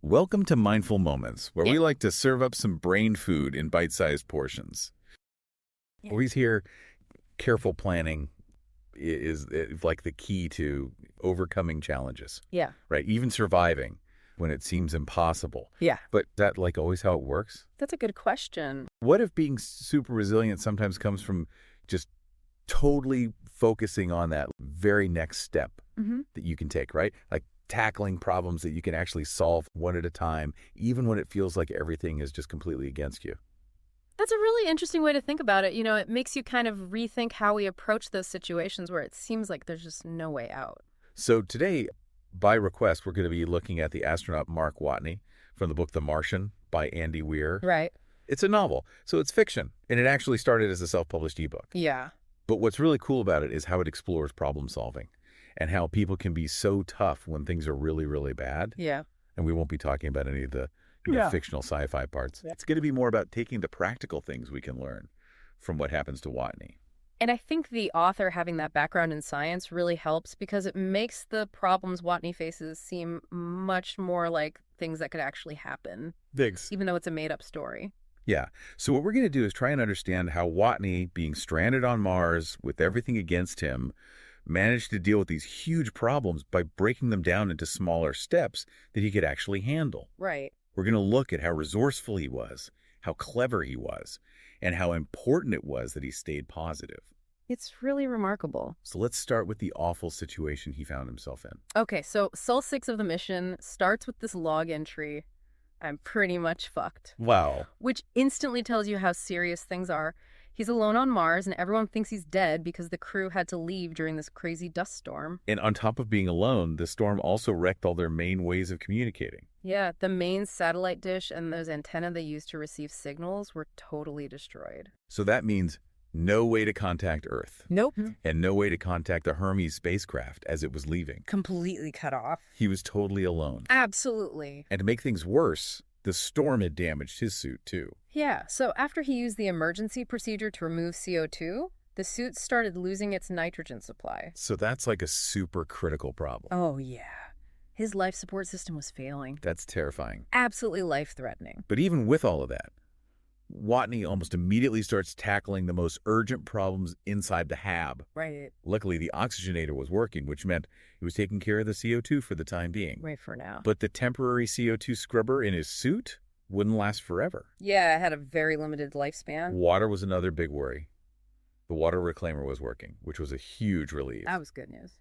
Welcome to Mindful Moments, where Yeah. we like to serve up some brain food in bite-sized portions. Yeah. Always hear careful planning is like the key to overcoming challenges, Yeah. right? Even surviving when it seems impossible. Yeah. But that like always how it works? That's a good question. What if being super resilient sometimes comes from just totally focusing on that very next step that you can take, right? Like tackling problems that you can actually solve one at a time, even when it feels like everything is just completely against you. That's a really interesting way to think about it. It makes you kind of rethink how we approach those situations where it seems like there's just no way out. So today, by request, we're going to be looking at the astronaut Mark Watney from the book The Martian by Andy Weir. Right. It's a novel, so it's fiction, and it actually started as a self-published ebook. Yeah. But what's really cool about it is how it explores problem solving and how people can be so tough when things are really, really bad. Yeah. And we won't be talking about any of the fictional sci-fi parts. Yeah. It's going to be more about taking the practical things we can learn from what happens to Watney. And I think the author having that background in science really helps because it makes the problems Watney faces seem much more like things that could actually happen, Biggs. even though it's a made-up story. Yeah. So what we're going to do is try and understand how Watney, being stranded on Mars with everything against him, managed to deal with these huge problems by breaking them down into smaller steps that he could actually handle. Right. We're going to look at how resourceful he was, how clever he was, and how important it was that he stayed positive. It's really remarkable. So let's start with the awful situation he found himself in. Okay, so Sol 6 of the mission starts with this log entry. I'm pretty much fucked. Wow. Which instantly tells you how serious things are. He's alone on Mars, and everyone thinks he's dead because the crew had to leave during this crazy dust storm. And on top of being alone, the storm also wrecked all their main ways of communicating. Yeah, the main satellite dish and those antennae they used to receive signals were totally destroyed. So that means no way to contact Earth. Nope. And no way to contact the Hermes spacecraft as it was leaving. Completely cut off. He was totally alone. Absolutely. And to make things worse, the storm had damaged his suit too. Yeah, so after he used the emergency procedure to remove CO2, the suit started losing its nitrogen supply. So that's like a super critical problem. Oh, yeah. His life support system was failing. That's terrifying. Absolutely life-threatening. But even with all of that, Watney almost immediately starts tackling the most urgent problems inside the hab. Right. Luckily, the oxygenator was working, which meant he was taking care of the CO2 for the time being. Right for now. But the temporary CO2 scrubber in his suit wouldn't last forever. Yeah, it had a very limited lifespan. Water was another big worry. The water reclaimer was working, which was a huge relief. That was good news.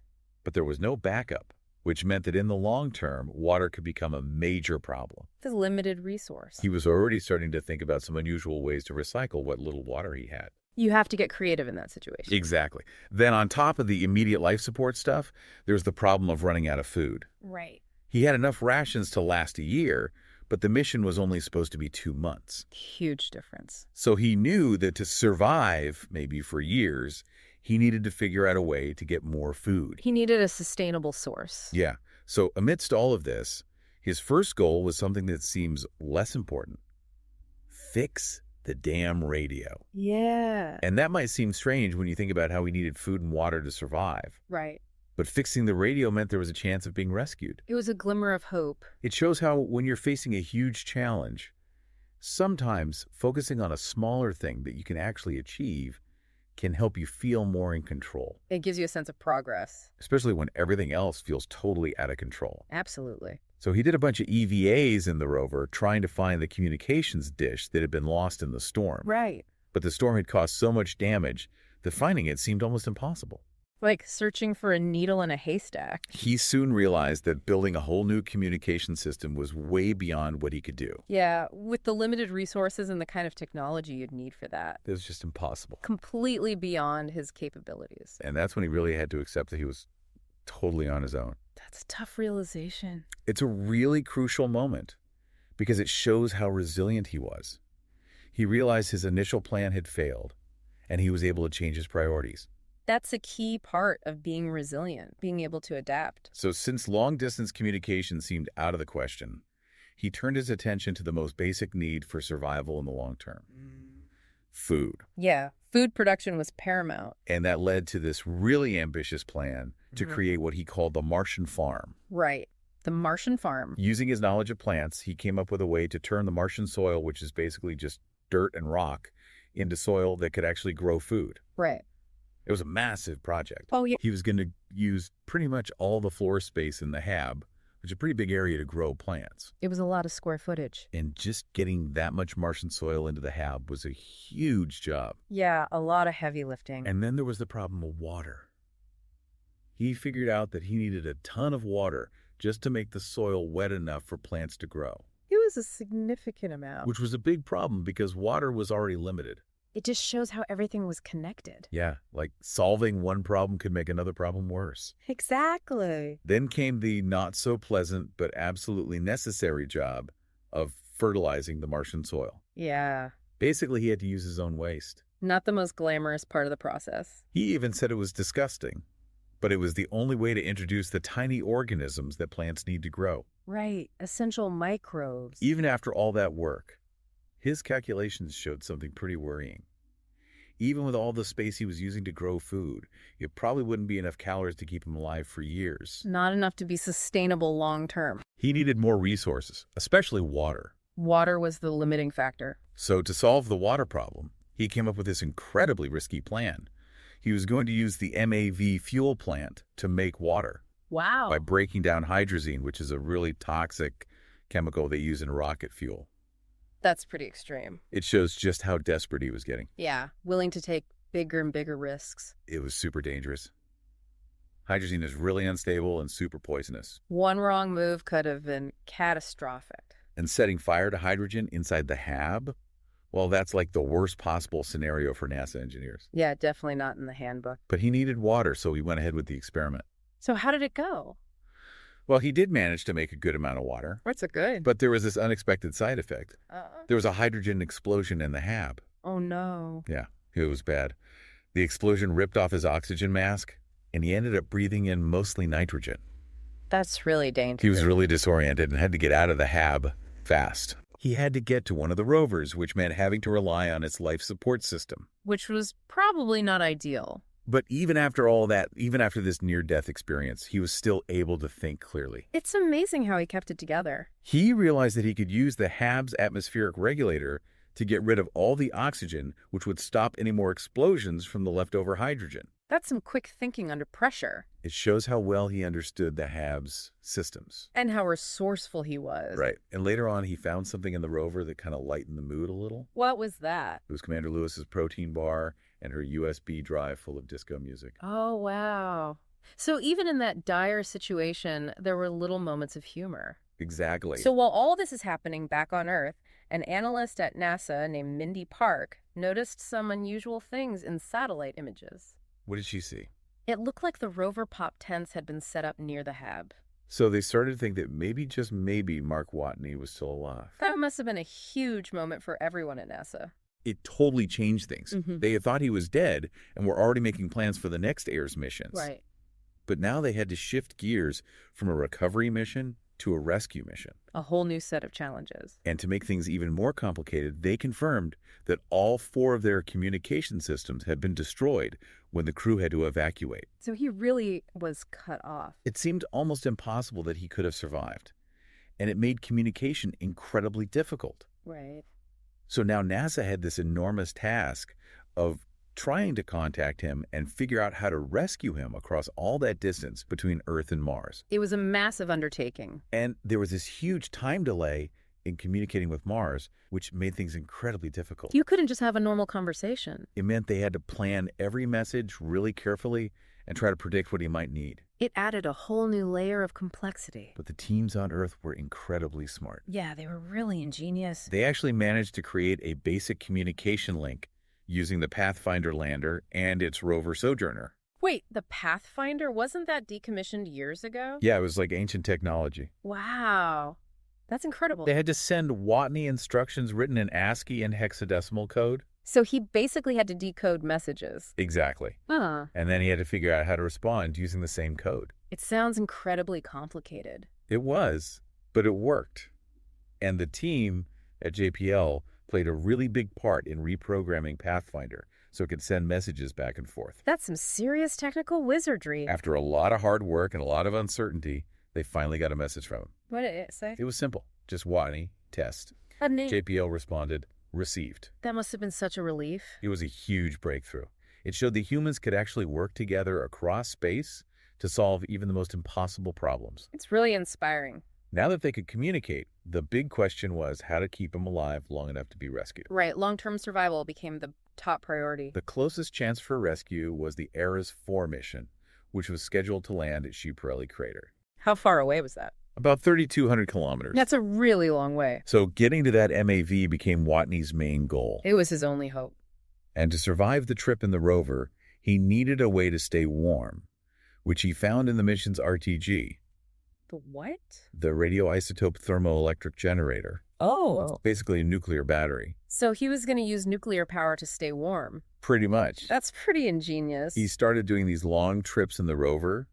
But there was no backup, which meant that in the long term, water could become a major problem. It's a limited resource. He was already starting to think about some unusual ways to recycle what little water he had. You have to get creative in that situation. Exactly. Then on top of the immediate life support stuff, there's the problem of running out of food. Right. He had enough rations to last a year, but the mission was only supposed to be 2 months. Huge difference. So he knew that to survive, maybe for years, he needed to figure out a way to get more food. He needed a sustainable source. Yeah. So amidst all of this, his first goal was something that seems less important. Fix the damn radio. Yeah. And that might seem strange when you think about how he needed food and water to survive. Right. But fixing the radio meant there was a chance of being rescued. It was a glimmer of hope. It shows how when you're facing a huge challenge, sometimes focusing on a smaller thing that you can actually achieve can help you feel more in control, It gives you a sense of progress. especially when everything else feels totally out of control. Absolutely. So he did a bunch of EVAs in the rover trying to find the communications dish that had been lost in the storm. Right. But the storm had caused so much damage that finding it seemed almost impossible. Like searching for a needle in a haystack. He soon realized that building a whole new communication system was way beyond what he could do. Yeah, with the limited resources and the kind of technology you'd need for that. It was just impossible. Completely beyond his capabilities. And that's when he really had to accept that he was totally on his own. That's a tough realization. It's a really crucial moment because it shows how resilient he was. He realized his initial plan had failed, and he was able to change his priorities. That's a key part of being resilient, being able to adapt. So since long-distance communication seemed out of the question, he turned his attention to the most basic need for survival in the long term. Food. Yeah, food production was paramount. And that led to this really ambitious plan to create what he called the Martian farm. Right. The Martian farm. Using his knowledge of plants, he came up with a way to turn the Martian soil, which is basically just dirt and rock, into soil that could actually grow food. Right. It was a massive project. Oh, yeah. He was going to use pretty much all the floor space in the hab, which is a pretty big area to grow plants. It was a lot of square footage. And just getting that much Martian soil into the hab was a huge job. Yeah, a lot of heavy lifting. And then there was the problem of water. He figured out that he needed a ton of water just to make the soil wet enough for plants to grow. It was a significant amount. Which was a big problem because water was already limited. It just shows how everything was connected. Yeah, like solving one problem could make another problem worse. Exactly. Then came the not-so-pleasant but absolutely necessary job of fertilizing the Martian soil. Yeah. Basically, he had to use his own waste. Not the most glamorous part of the process. He even said it was disgusting, but it was the only way to introduce the tiny organisms that plants need to grow. Right. Essential microbes. Even after all that work, his calculations showed something pretty worrying. Even with all the space he was using to grow food, it probably wouldn't be enough calories to keep him alive for years. Not enough to be sustainable long term. He needed more resources, especially water. Water was the limiting factor. So to solve the water problem, he came up with this incredibly risky plan. He was going to use the MAV fuel plant to make water. Wow. By breaking down hydrazine, which is a really toxic chemical they use in rocket fuel. That's pretty extreme. It shows just how desperate he was getting. Yeah, willing to take bigger and bigger risks. It was super dangerous. Hydrazine is really unstable and super poisonous. One wrong move could have been catastrophic. And setting fire to hydrogen inside the hab? Well, that's like the worst possible scenario for NASA engineers. Yeah, definitely not in the handbook. But he needed water, so he went ahead with the experiment. So how did it go? Well, he did manage to make a good amount of water. What's it good? But there was this unexpected side effect. There was a hydrogen explosion in the hab. Oh, no. Yeah, it was bad. The explosion ripped off his oxygen mask, and he ended up breathing in mostly nitrogen. That's really dangerous. He was really disoriented and had to get out of the hab fast. He had to get to one of the rovers, which meant having to rely on its life support system. Which was probably not ideal. But even after all that, even after this near-death experience, he was still able to think clearly. It's amazing how he kept it together. He realized that he could use the hab's atmospheric regulator to get rid of all the oxygen, which would stop any more explosions from the leftover hydrogen. That's some quick thinking under pressure. It shows how well he understood the hab's systems. And how resourceful he was. Right. And later on, he found something in the rover that kind of lightened the mood a little. What was that? It was Commander Lewis's protein bar and her USB drive full of disco music. Oh, wow. So even in that dire situation, there were little moments of humor. Exactly. So while all this is happening back on Earth, an analyst at NASA named Mindy Park noticed some unusual things in satellite images. What did she see? It looked like the rover pop tents had been set up near the hab. So they started to think that maybe, just maybe, Mark Watney was still alive. That must have been a huge moment for everyone at NASA. It totally changed things. They had thought he was dead and were already making plans for the next Ayers missions. Right. But now they had to shift gears from a recovery mission to a rescue mission. A whole new set of challenges. And to make things even more complicated, they confirmed that all 4 of their communication systems had been destroyed when the crew had to evacuate. So he really was cut off. It seemed almost impossible that he could have survived. And it made communication incredibly difficult. Right. So now NASA had this enormous task of trying to contact him and figure out how to rescue him across all that distance between Earth and Mars. It was a massive undertaking. And there was this huge time delay in communicating with Mars, which made things incredibly difficult. You couldn't just have a normal conversation. It meant they had to plan every message really carefully and try to predict what he might need. It added a whole new layer of complexity. But the teams on Earth were incredibly smart. Yeah, they were really ingenious. They actually managed to create a basic communication link using the Pathfinder lander and its rover Sojourner. Wait, the Pathfinder? Wasn't that decommissioned years ago? Yeah, it was like ancient technology. Wow. That's incredible. They had to send Watney instructions written in ASCII and hexadecimal code. So he basically had to decode messages. Exactly. Huh. And then he had to figure out how to respond using the same code. It sounds incredibly complicated. It was, but it worked. And the team at JPL played a really big part in reprogramming Pathfinder so it could send messages back and forth. That's some serious technical wizardry. After a lot of hard work and a lot of uncertainty, They finally got a message from him. What did it say? It was simple. Just Watney, test. A name. JPL responded, received. That must have been such a relief. It was a huge breakthrough. It showed that humans could actually work together across space to solve even the most impossible problems. It's really inspiring. Now that they could communicate, the big question was how to keep him alive long enough to be rescued. Right, long-term survival became the top priority. The closest chance for rescue was the Eris 4 mission, which was scheduled to land at Schiaparelli Crater. How far away was that? About 3,200 kilometers. That's a really long way. So getting to that MAV became Watney's main goal. It was his only hope. And to survive the trip in the rover, he needed a way to stay warm, which he found in the mission's RTG. The what? The radioisotope thermoelectric generator. Oh. Basically a nuclear battery. So he was going to use nuclear power to stay warm. Pretty much. That's pretty ingenious. He started doing these long trips in the rover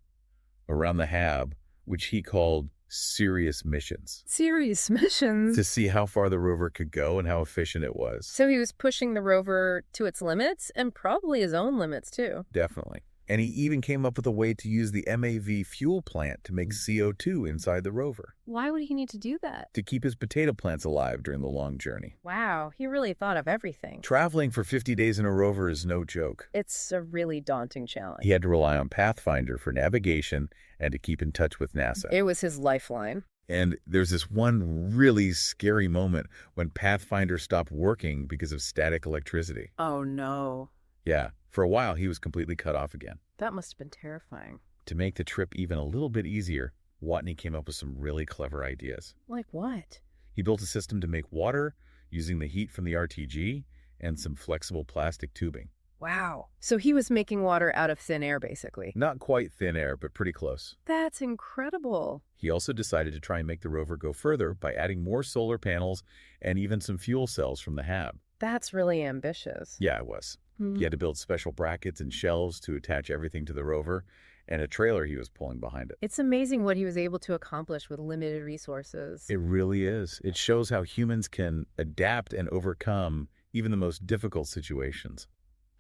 around the HAB, which he called serious missions. Serious missions? To see how far the rover could go and how efficient it was. So he was pushing the rover to its limits and probably his own limits too. Definitely. And he even came up with a way to use the MAV fuel plant to make CO2 inside the rover. Why would he need to do that? To keep his potato plants alive during the long journey. Wow, he really thought of everything. Traveling for 50 days in a rover is no joke. It's a really daunting challenge. He had to rely on Pathfinder for navigation and to keep in touch with NASA. It was his lifeline. And there's this one really scary moment when Pathfinder stopped working because of static electricity. Oh no. Yeah, for a while he was completely cut off again. That must have been terrifying. To make the trip even a little bit easier, Watney came up with some really clever ideas. Like what? He built a system to make water using the heat from the RTG and some flexible plastic tubing. Wow. So he was making water out of thin air, basically. Not quite thin air, but pretty close. That's incredible. He also decided to try and make the rover go further by adding more solar panels and even some fuel cells from the HAB. That's really ambitious. Yeah, it was. He had to build special brackets and shelves to attach everything to the rover, and a trailer he was pulling behind it. It's amazing what he was able to accomplish with limited resources. It really is. It shows how humans can adapt and overcome even the most difficult situations.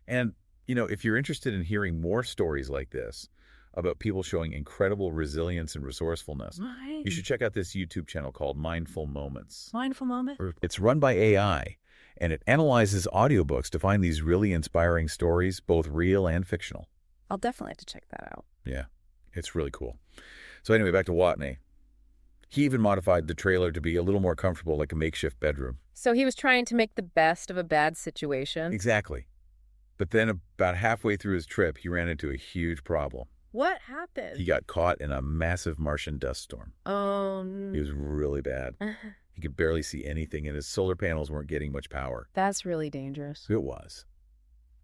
And, you know, if you're interested in hearing more stories like this about people showing incredible resilience and resourcefulness, you should check out this YouTube channel called Mindful Moments. Mindful Moment? It's run by AI, and it analyzes audiobooks to find these really inspiring stories, both real and fictional. I'll definitely have to check that out. Yeah, it's really cool. So anyway, back to Watney. He even modified the trailer to be a little more comfortable, like a makeshift bedroom. So he was trying to make the best of a bad situation? Exactly. But then about halfway through his trip, he ran into a huge problem. What happened? He got caught in a massive Martian dust storm. Oh, no. It was really bad. He could barely see anything, and his solar panels weren't getting much power. That's really dangerous. It was.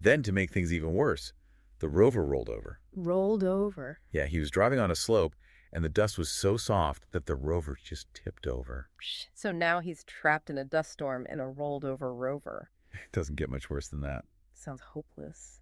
Then, to make things even worse, the rover rolled over. Rolled over? Yeah, he was driving on a slope, and the dust was so soft that the rover just tipped over. So now he's trapped in a dust storm in a rolled over rover. It doesn't get much worse than that. Sounds hopeless.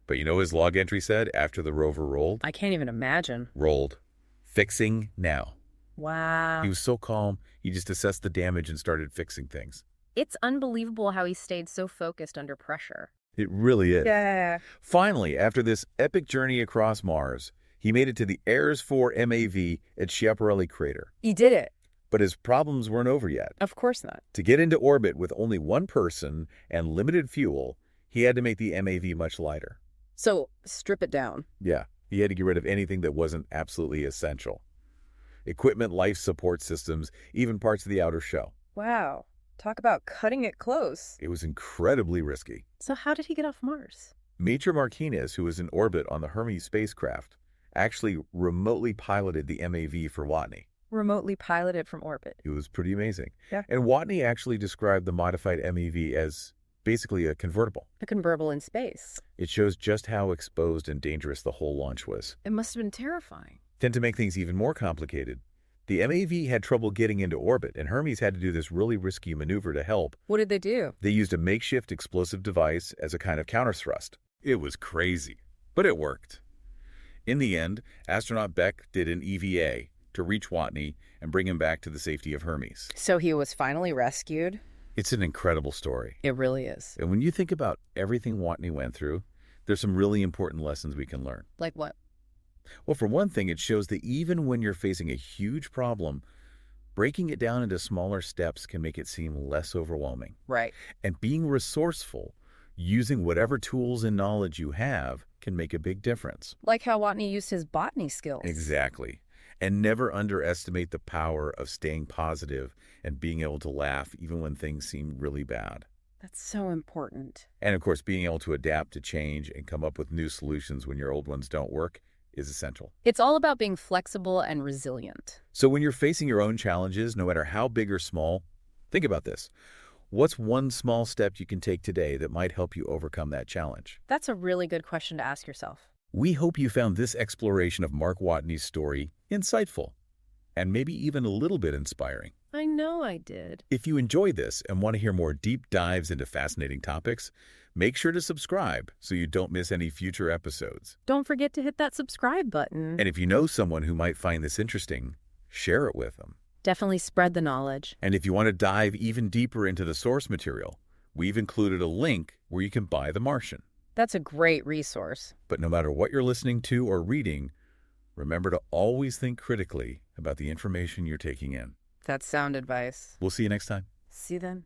But you know what his log entry said after the rover rolled? I can't even imagine. Rolled. Fixing now. Wow. He was so calm, he just assessed the damage and started fixing things. It's unbelievable how he stayed so focused under pressure. It really is. Yeah. Finally, after this epic journey across Mars, he made it to the Eris 4 MAV at Schiaparelli Crater. He did it. But his problems weren't over yet. Of course not. To get into orbit with only one person and limited fuel, he had to make the MAV much lighter. So, strip it down. Yeah, he had to get rid of anything that wasn't absolutely essential. Equipment, life support systems, even parts of the outer shell. Wow. Talk about cutting it close. It was incredibly risky. So how did he get off Mars? Major Martinez, who was in orbit on the Hermes spacecraft, actually remotely piloted the MAV for Watney. Remotely piloted from orbit. It was pretty amazing. Yeah. And Watney actually described the modified MAV as basically a convertible. A convertible in space. It shows just how exposed and dangerous the whole launch was. It must have been terrifying. Then to make things even more complicated, the MAV had trouble getting into orbit, and Hermes had to do this really risky maneuver to help. What did they do? They used a makeshift explosive device as a kind of counterthrust. It was crazy, but it worked. In the end, astronaut Beck did an EVA to reach Watney and bring him back to the safety of Hermes. So he was finally rescued? It's an incredible story. It really is. And when you think about everything Watney went through, there's some really important lessons we can learn. Like what? Well, for one thing, it shows that even when you're facing a huge problem, breaking it down into smaller steps can make it seem less overwhelming. Right. And being resourceful, using whatever tools and knowledge you have, can make a big difference. Like how Watney used his botany skills. Exactly. And never underestimate the power of staying positive and being able to laugh even when things seem really bad. That's so important. And of course, being able to adapt to change and come up with new solutions when your old ones don't work is essential. It's all about being flexible and resilient. So when you're facing your own challenges, no matter how big or small, think about this. What's one small step you can take today that might help you overcome that challenge? That's a really good question to ask yourself. We hope you found this exploration of Mark Watney's story insightful and maybe even a little bit inspiring. I know I did. If you enjoyed this and want to hear more deep dives into fascinating topics, make sure to subscribe so you don't miss any future episodes. Don't forget to hit that subscribe button. And if you know someone who might find this interesting, share it with them. Definitely spread the knowledge. And if you want to dive even deeper into the source material, we've included a link where you can buy The Martian. That's a great resource. But no matter what you're listening to or reading, remember to always think critically about the information you're taking in. That's sound advice. We'll see you next time. See you then.